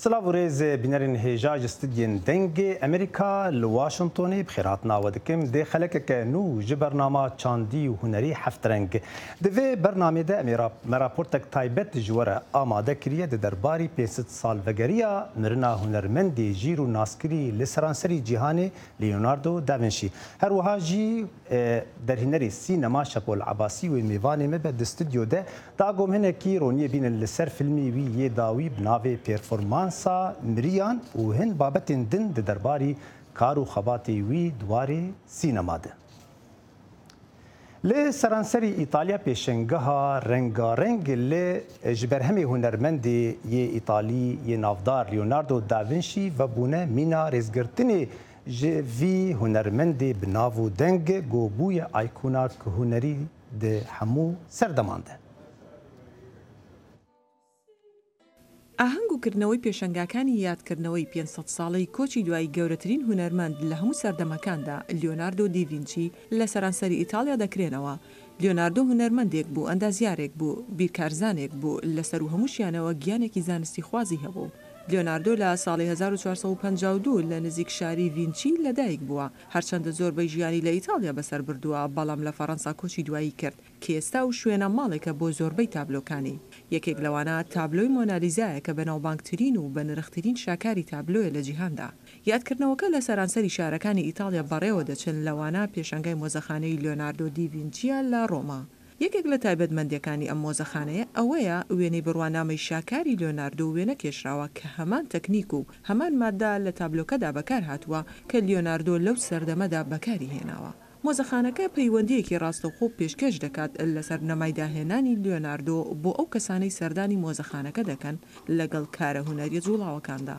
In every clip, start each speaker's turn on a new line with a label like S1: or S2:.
S1: سلاف و ریز بینرین هیجاج استودیین دنگ امریکا لواشنطونی بخیراتنا و دکم ده خلک که نو جبرنامه چاندی و هنری هفت رنگ دوی برنامه ده مراپورتک تایبت جوره آماده کریه ده درباری 500 سال وگریا مرنا هنرمندی جیرو ناسکری لسرانسری جیهانی لیوناردو داوینشی هر وها جی در هنری سینما شپول عباسی و میوانی مبد استودیو ده داگم هنه کی رونیه بینن لسر فیلمی وی یه داوی بناوی پرفورمانس مریان و هن بابتین دن ده درباری کارو خباتی وی دواری سینما ده. لی سرانسری ایتالیا پیشنگها رنگارنگ لی جبرهمی هنرمندی یه ایتالی یه نافدار لیوناردو داوینشی و بونه مینا رزگرتنی جوی هنرمندی بناو دنگ گوبوی آیکوناک هنری ده همو سردمانده.
S2: ئاهەنگوکردنەوەی پێشەنگاکانی یادکردنەوەی 500 ساڵەی کۆچی دوایی گەورەترین هونەرمەند لە هەموو سەردەمەکاندا لیۆناردۆ دیڤینچی لە سەرانسەری ئیتالیا دەکرێنەوە. لیۆناردۆ هونەرمەندێک بوو، ئەندازیارێک بوو، بیرکارزانێک بوو، لەسەر و هەمووشیانەوە گیانێکی زانستی خوازی هەبوو. لیۆناردۆ لە ساڵی 1452 لە نزیک شاری ڤینچی لەدایک بووە، هەرچەندە زۆربەی ژیانی لە ئیتالیا بەسەر بردووە، بەڵام لە فەڕەنسا کۆچی دوایی کرد کە ئێستا و شوێنە ماڵێکە بۆ زۆربەی تابلۆکانی. یەکێک لەوانە تابلۆی مۆنالیزایە کە بەناوبانگترین و بە نرخترین شاکاری تابلۆیە لە جیهاندا. یادکردنەوەکە لە سەرانسەری شارەکانی ئیتالیا بەڕێوە دەچن، لەوانە پێشەنگای مۆزەخانەی لیۆناردۆ دیڤینچیە لە ڕۆما. یەکێک لە تایبەتمەندیەکانی ئەم مۆزەخانەیە ئەوەیە وێنەی بڕوانامەی شاکاری لیۆناردۆ وێنە کێشراوە کە هەمان تەکنیک و هەمان مادە لە تابلۆکەدا بەکار هاتووە کە لیۆناردۆ لەو سەردەمەدا بەکاری هێناوە. مۆزەخانەکە پەیوەندیەکی ڕاستەوخۆ پێشکەش دەکات لەسەر نەمایداهێنانی لیۆناردۆ بۆ ئەو کەسانەی سەردانی مۆزەخانەکە دەکەن لەگەڵ کارە هونەری جوڵاوەکاندا.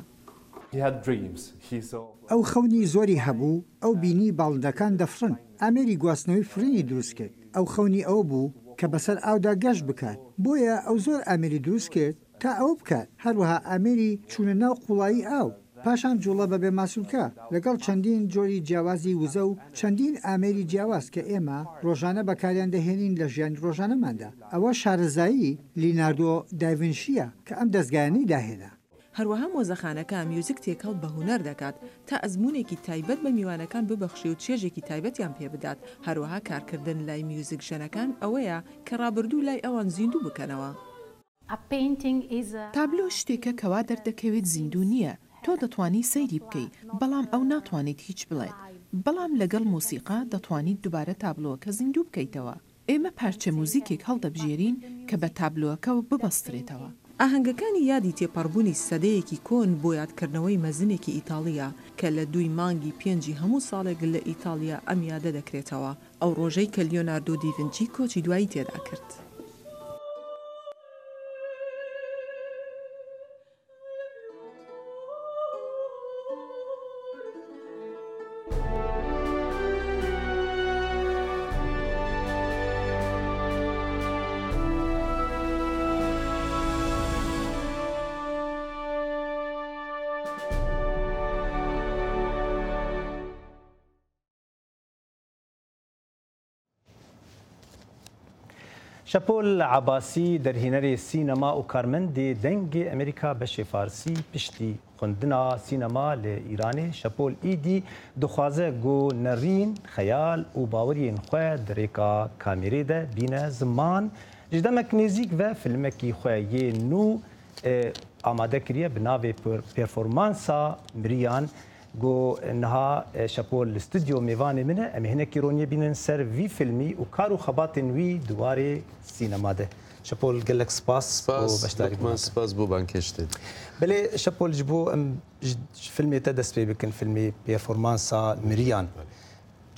S3: ئەو خەونی زۆری هەبوو، ئەو بینی باڵندەکان دەفرن، ئامێری گواستنەوەی فرینی دروست کرد. ئەو خەونی ئەو بوو کە بەسەر ئاودا گەشت بکات، بۆیە ئەو زۆر ئامێری دروست کرد تا ئەو بکات، هەروەها ئامێری چوونە ناو قوڵایی ئاو. پاشان جوڵە بەبێ ماسوولکە لەگەڵ چەندین جۆری جیاوازی وزە و چەندین ئامێری جیاواز کە ئێمە ڕۆژانە بەکاریان دەهێنین لە ژیانی ڕۆژانەماندا. ئەوە شارەزایی لیۆناردۆ داڤینشیە کە ئەم دەستگایانەی داهێنا.
S2: هەروەها مۆزەخانەکە میوزیک تێکەڵ بە هونەر دەکات تا ئەزمونێکی تایبەت بە میوانەکان ببەخشی و چێژێکی تایبەتیان پێ بدات. هەروەها کارکردن لای میوزیک ژەنەکان ئەوەیە کە ڕابردوو لای ئەوان زیندوو بکەنەوە.
S4: تابلۆ شتێکە کەوا دەردەکەوێت زیندوو نییە، تۆ دەتوانی سەیری بکەیت، بەڵام ئەو ناتوانێت هیچ بڵێت. بەڵام لەگەڵ مۆسیقا دەتوانیت دووبارە تابلۆکە زیندوو بکەیتەوە. ئێمە پارچە موزیکێک هەڵدەبژێرین کە بە تابلۆکەوە ببەسترێتەوە.
S2: ئاهەنگەکانی یادی تێپەڕبوونی سەدەیەکی کۆن بۆ یادکردنەوەی مەزنێکی ئیتاڵیە کە لە 2 مانگی 5 هەموو ساڵێک لە ئیتالیا ئەم یادە دەکرێتەوە، ئەو ڕۆژەی کە لیۆناردۆ دیڤینچی کۆچی دوایی تێدا کرد.
S1: شپول عباسی در هنری سینما و کارمندی دنگ امریکا بش فارسی پشتی خوندنا سینما ل ایران شپول ایدی دخوازه گو نرین خیال و باوری خواه دریکا کامیری ده بین زمان جدمک نزیک و فیلمکی خواه یه نو آماده کریه بناوی پرفورمانسا مریان گو نها شپول استودیو میوان منه ام هنه کیرونیه بینن سر وی فیلمی و کارو خباتن وی دواره سینما ده شەپۆل گەلێک سپاس
S5: بەشداریمان سپاس بۆ بانکێشتێت
S1: بەێ شەپۆل ji بۆ ئەم فیلمێتە دەست پێ بکەن فیلمی پێرفۆرمانسا مریان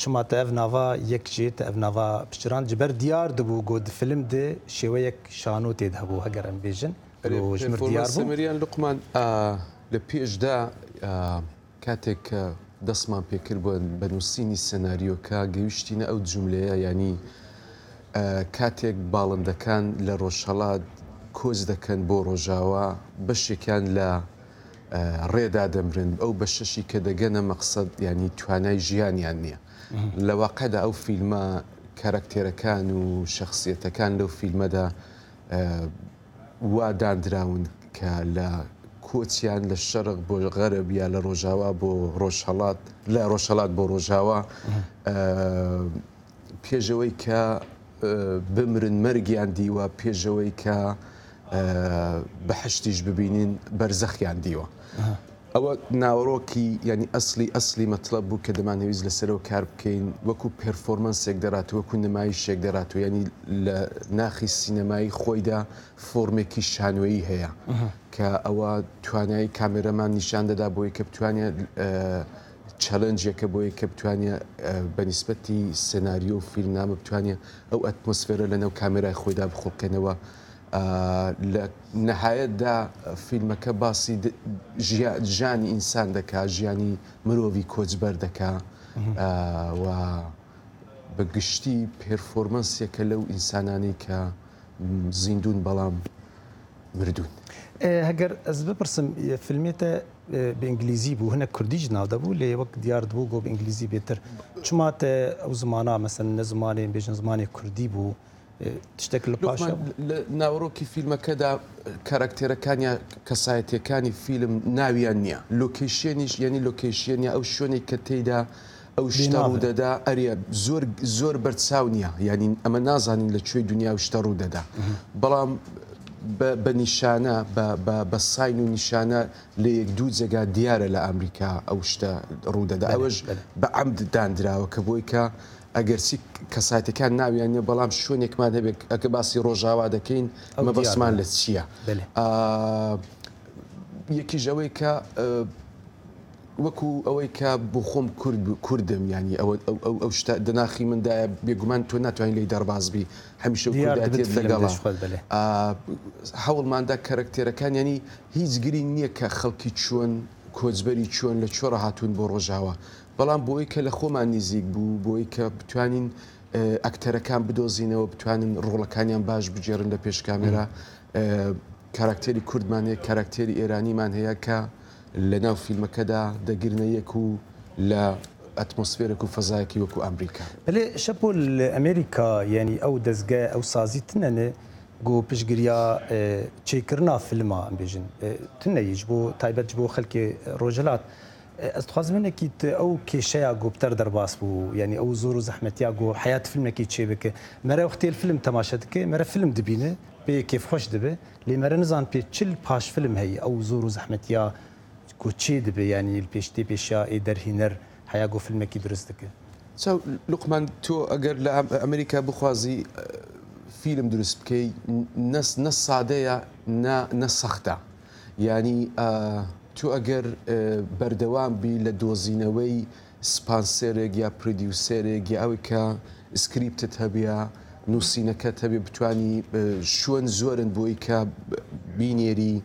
S1: چماتە ئەv nava yek jê te ev nava pişiran ji ber diyar dibû got film de şêweyek şanotê de hebû heger em bêjin ji mir diyar bû
S5: مریان لوقمان لە پێشدا کاتێک دەستمان پێکرد بۆ بەنووسینی سەناریۆکە گەیشتینە ئەو جوملەیە ینی کاتێک باڵندەکان لە ڕۆژهەڵات کۆز دەکەن بۆ ڕۆژاوە بەشێکیان لە ڕێدا دەمرن ئەو بە شەشی کە دەگەنە مەقسەد ینی توانای ژیانیان نییە لە واقعدا ئەو فیلمە کاراکتێرەکان و شخصیەتەکان لەو فیلمەدا وا دانراون کە لە کۆچیان لە شەرق بۆ غەرب یا لە ڕۆژاوا بۆ ڕۆژهەڵات لە ڕۆژهەڵات بۆ ڕۆژاوا پێشەوەی کە بمرن مەرگیان دیوە پێشەوەی کە بەحشتیش ببینین بەرزەخیان دیوە ئەوە ناوەڕۆکی ینی ئەسلی مەطلب بوو کە دەمانەویست لەسەرەوە کار بکەین وەکو پێرفۆرمەنسێک دەراتەوە وەکو نمایشێک دەراتەوە ینی لە ناخی سینەمایی خۆیدا فۆرمێکی شانۆیی هەیە کە ئەوە توانایی کامێرەمان نیشان دەدا بۆی کە بتوانێت چەلەنجێکە بۆی کە بتوانێت بەنیسبەتی سناریۆ و فیلمنامە بتوانێت ئەو ئەتمۆسفێرە لەنەو کامێرای خۆیدا بخۆکەنەوە لە نەهایەتدا فیلمەکە باسی ژیانی ئینسان دەکا ژیانی مرۆڤی کۆچبەر دەکا و بەگشتی پێرفۆرمەنسێکە لەو ئینسانانی کە زیندون بەڵام مردون.
S1: هەگەر ئەس بپرسم فیلمێتە بە ئینگلیزی بوو هەنە کوردیش ناودە بوو لێ وەک دیار بوو گۆ بە ئینگلیزی بێتر چماتە ئەو زمانە مەسەن نە زمانێ بێژن زمانی کوردی بوو تشتێک لە پاشە
S5: ناوەڕۆکی فیلمەکەدا کاراکتێرەکانیان کەسایەتیەکانی فیلم ناویان نییە لۆکیشنیش یعنی لۆکیشنە ئەو شوێنێک کە تێیدا ئەو شتە ڕوودەدا ئەریە زۆر بەرچاو نییە ینی ئەمە نازانین لەکوێ دنیا و شتە ڕوودەدا بەڵام بە نیشانە بە ساین و نیشانە لە یەک دوو جێگا دیارە لە ئەمریکا ئەو شتە ڕوودەدا ئەوەش بە عەمد دانراوە کە بۆی کە ئەگەرچی کەسایەتەکان ناویان نیە بەڵام شوێنێکمان هەبێت ئەگە باسی ڕۆژاوا دەکەین ئەمە بەسمان لە چییە یەکیش ئەوەی کە وەکو ئەوەی کە بۆ خۆم کوردم ینی ئەو شتە دەناخی مندایە بێگومان تۆ ناتوانین لی دەربازبی هەمیشە کوردێت لەگەڵ هەوڵماندا کەرەکتێرەکان ینی هیچ گرنگ نییە کە خەڵکی چۆن کۆچبەری چۆن لە چۆڕە هاتوون بۆ ڕۆژاوە بەڵام بۆی کە لە خۆمان نزیک بوو بۆی کە بتوانین ئەکتەرەکان بدۆزینەوە بتوانن ڕۆڵەکانیان باش بجێڕن لە پێش کامێرا کاراکتێری کوردمانەیە کاراکتێری ئێرانیمان هەیە کە لە ناو فیلمەکەدا دەگرنەیەک و لە ئەتمۆسفێرێک و فەزایەکی وەکو ئەمریکا
S1: بەێ شەپۆ لە ئەمریکا یعنی ئەو دەستگە ئەو سازی تنەنێ گۆ پشگیریا چێکردنا فیلما ئەم بێژن تنەیش بۆ تایبەت بۆ خەلکی ڕۆژهەلات ئەس دخوازمنێکی ئەو کێشەیە گۆپتەر دەرباس بوو ینی ئەو زۆر و زەحمەتیا گۆ حیات فیلمێکی چێ بکە مەرە وختێل فیلم تەماشە دکە مەرە فیلم دبینە پێ کێفخۆش دەبێ لێ مەرە نزان پێ چل پاش فیلم هەیە ئەو زۆر و زەحمەتیا گۆ چێ دەبێ ینی پێشتی پێشیا ئێ دەرهینەر هەیە گۆ فیلمێکی دروست دکە
S5: چاو لوقمان تۆ ئەگەر لە ئەمریکا بخوازی فیلم دروست بکەی نە سادەیە نە سەختە ینی تۆ ئەگەر بەردەوام بی لە دۆزینەوەی سپانسەرێک یا پرۆدیوسەرێک یا ئەوەی کە سکریپتت هەبیە نووسینەکەت هەبێ بتانی شوێن زۆرن بۆی کە بینێری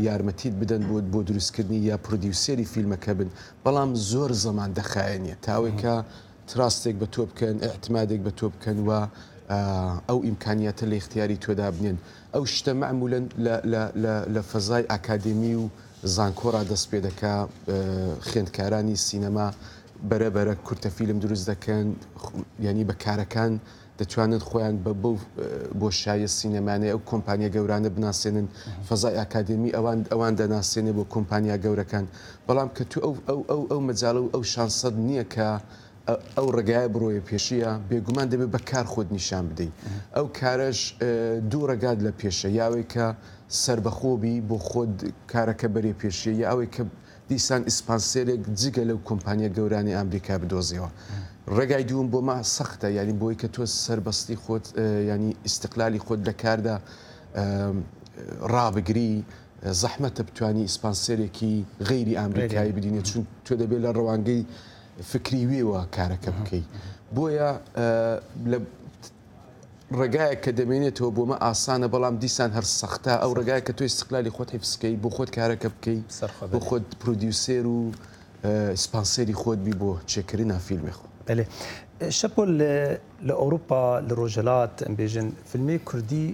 S5: یارمەتیت بدەن بۆ دروستکردنی یا پرۆدیوسەری فیلمەکە بن بەڵام زۆر زەمان دەخایەنێت تاوەی کە تراستێک بە تۆ بکەن ئەحتمادێک بە تۆ بکەن و ئەو ئیمکانیاتە لە اختیاری تۆدا بنێن ئەو شتە معمولەن لە فەزای ئاکادمی و زانکۆڕا دەست پێ دەکا خوێندکارانی سینەما بەرەبەرە کورتە فیلم دروست دەکەن ینی بە کارەکان دەتوانن خۆیان بۆ شایە سینەمانەیە ئەو کۆمپانیا گەورانە بناسێنن فەزای ئاکادمی ئەوان دەناسێنێ بۆ کۆمپانیا گەورەکان بەڵام کە تو ئەو مەجاڵە و ئەو شانسەد نییە کە ئەو ڕێگایە بڕۆیە پێشیە بێگومان دەبێت بە کار خۆت نیشان بدەیت ئەو کارەش دوو ڕێگات لە پێشە یاوەی کە سربەخۆبی بۆ خۆت کارەکە بەرێ پێشیە یا ئەوەی کە دیسان ئیسپانسێرێک جگە لەو کۆمپانیا گەورانی ئەمریکا بدۆزیەوە. ڕێگای دووم بۆ ما سەختە ینی بۆی کە تۆ سەربەستی خۆت ینی ئیستقلالی خۆت لە کاردا ڕابگری زەحمەتە بتوانی ئیسپانسێرێکی غەیری ئەمریکایی بدینێت چون تۆ دەبێت لە ڕەوانگەی فکری وێوە کارەکە بکەیت. بۆیە ڕێگایە کە دەمێنێتەوە بۆمە ئاسانە بەڵام دیسان هەر سەختە ئەو ڕێگایە کە تۆ استقلالی خۆت هیفسکەی بۆ خۆت کارەکە بکەیت بۆ خۆت پرۆدیوسێر و سپانسێری خۆت بی بۆ چێکردنا فیلمی خۆ.
S1: بله شەپۆل لە ئەوروپا لە ڕۆژهەلات ئەمبێژن فیلمی کوردی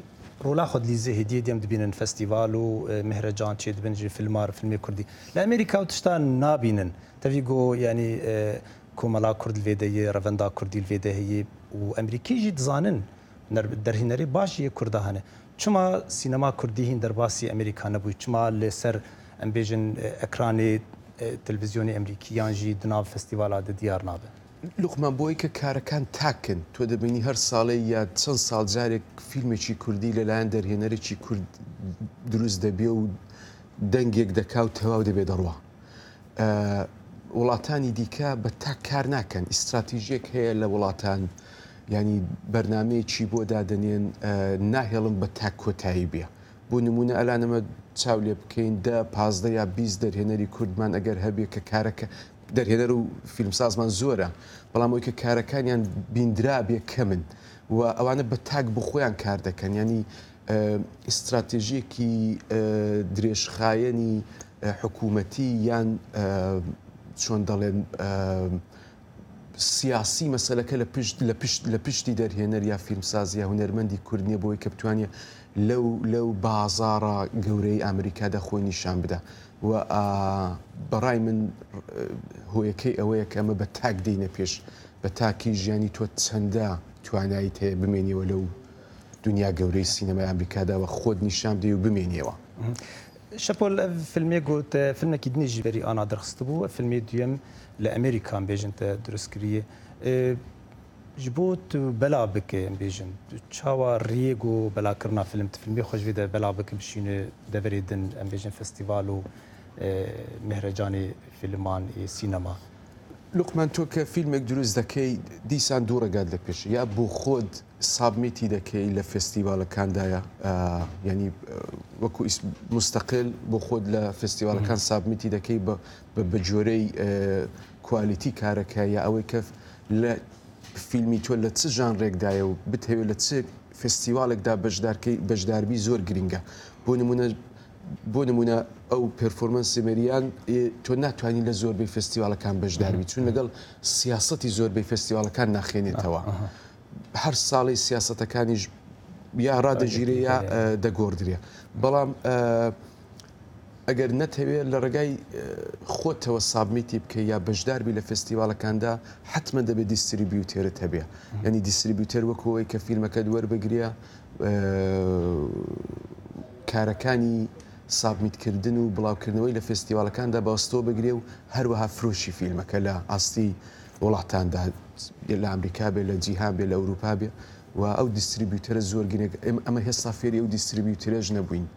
S1: ڕۆلا خۆت لیزە هدیە دێم دبینن فەستیڤال و مهرەجان چێ دبنجی فیلمار فیلمی کوردی لە ئەمریکا و تشتان نابینن تەویگۆ ینی کۆمەلا کورد لێدەیە ڕەڤەندا کوردی لێدە هەیە و ئەمریکیژی دزانن دەرهێنەری باشی کووردا هەنێ چما سینەما کوردی هین دەرباسی ئەمریکا نەبووی چما لێسەر ئەمبێژن ئەکرانی تەلڤیزیۆنی ئەمریکییانژی دناو فستیڤالا دیار نابێ.
S5: لوقمان بۆی کە کارەکان تاکن تۆ دەبینی هەر ساڵی یا چەند ساڵ جارێک فیلمێکی کوردی لەلایەن دەرهێنەرێکی کورد دروست دەبێ و دەنگێک دەکا و تەواو دەبێ دەڕوا. وڵاتانی دیکە بە تاک کار ناکەن ئیستراتیژیەک هەیە لە وڵاتان ینی بەرنمەیەکی بۆ دادنێن ناهێڵم بە تاک کۆتایی بێ بۆ نمونە ئەلانەمە چاو لێ بکەین 15 یا 20 دەرهێنەری کوردمان ئەگەر هەبێ کە کارەکە دەرهێنەر و فیلمسازمان زۆرە بەڵام ئەوی کە کارەکانیان بیندرا بێ کەمن و ئەوانە بە تاک بۆ خۆیان کار دەکەن ینی ئیستراتیژیەکی درێژخایەنی حکوومەتی یان چۆن دەڵێن سیاسی مەسەلەکە لە پشتی دەرهێنەر یا فیلمسازی یا هونەرمەندی کوردنیە بۆی کە بتوانێت لەو بازاڕە گەورەی ئەمریکادا خۆی نیشان بدە و بەڕای من هۆیەکەی ئەوەیە کە ئەمە بە تاک دێنە پێش بە تاکی ژیانی تۆ چەندە توانایت هەیە بمێنیەوە لەو دنیا گەورەی سینەمای ئەمریکاداوە خۆت نیشان بدەی و بمێنیەوە.
S1: شەپۆل فیلمێ گوت فیلمێکی دنیژی بەری ئانا دەرخست بوو فیلمی دوێم لە ئەمریکان بێژنتە دروستکریە ji bo tu bela bike bêjin çawa rêg û belakirina film filmê xweş vê de bela bike bişîne deverê din em bêjin festîval û mehrecanê filman ê sînema.
S5: لوقمان تۆ کە فیلمێک دروست دەکەی دیسان دوو ڕێگات لە پێش یا بۆ خۆت سابمیتی دەکەی لە فستیڤالەکاندایە ینی وەکو مستەقل بۆ خۆت لە فستیڤالەکان سابمیتی دەکەی بە جۆرەی کوالیتی کارەکە یا ئەوەی کە لە فیلمی تۆ لە چ ژان ڕێکدایە و بتەوێت لە چ فستیڤالێکدا بەشداربی زۆر گرنگە بۆ نمونە ئەو پرفۆرمەنسی مەریان تۆ ناتوانانی لە زۆربەی فستیڤالەکان بەشداربی چون لەگەڵ سیاسەتی زۆربەی فستیڤالەکان ناخێنێتەوە هەر ساڵی سیاسەتەکانیش یا ڕادەگیرێ یا دەگۆڕدرێ بەڵام ئەگەر نەتەوێت لە ڕێگای خۆتەوە سابمیتی بکە یا بەشداربی لە فستیڤالەکاندا حتممە دەبێت دیستریبیوتێرت هەبێ ینی دیستریبیوتەر وەکەوەی کە فیلمەکە دووەربگرە کارەکانی سابمیتکردن و بڵاوکردنەوەی لە فستیڤالەکاندا بەستۆ بگرێ و هەروەها فرۆشی فیلمەکە لە ئاستی وڵاتاندا لە ئەمریکا بێ لە جیهان بێ لە ئەوروپا بێ و ئەو دیستریبیوتەرە زۆر گرنگ ئەمە هێستا فێری ئەو دیستریبیوتەرێژ نەبووین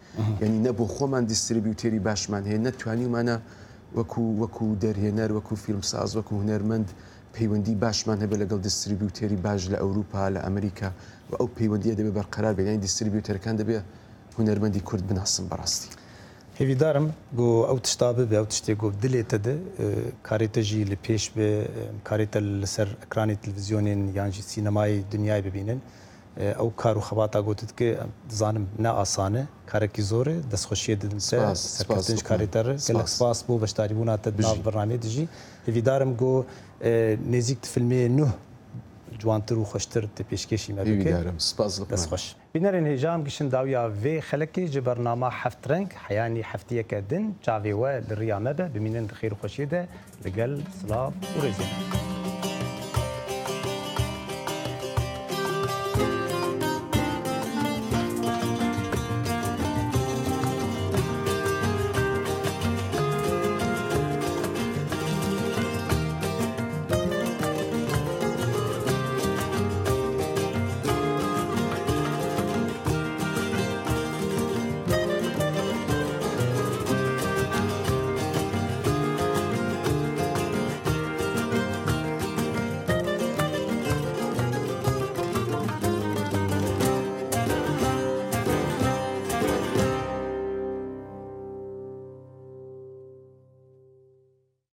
S5: یعنی نەبوو خۆمان دیستریبیوتێری باشمان هەیە نەتوانیمانە وەکو دەرهێنەر وەکو فیلمساز وەکو هونەرمەند پەیوەندی باشمان هەبێت لەگەڵ دیستریبیوتێری باش لە ئەوروپا لە ئەمریکا و ئەو پەیوەندیە دەبێت بەرقەرار بێت یعنی دیستریبیوتەرەکان دەبێت هونەرمەندی کورد بناسن بەڕاستی.
S1: هێویدارم بۆ ئەو تشتا ببێ ئەو تشتێک گفت دلێتە دە کارێتە ژی لە پێش بێ کارێتە لەسەر ئەکرانی تلڤیزیۆنین یانجی سینەمای دنیای ببینن ئەو کار و خەباتا گوتت کە دزانم نە ئاسانە کارێکی زۆرە دەستخۆشیە ددن سەرکردنج کارێتەر گەلک سپاس بۆ بەشداریبووناتە ناو بەرنامەیە دژی هێویدارم گۆ نێزیک فیلمێ نوح جوانتر و خۆشتر پێشکەشی مەبێت بینەرên hêjam gişin dawiya vê xelekê ji bernama heft reng heyyanî heftiyeke din çavê we li riya me be bimînin di xêr û xweşiyê de li gel silav û rêzê.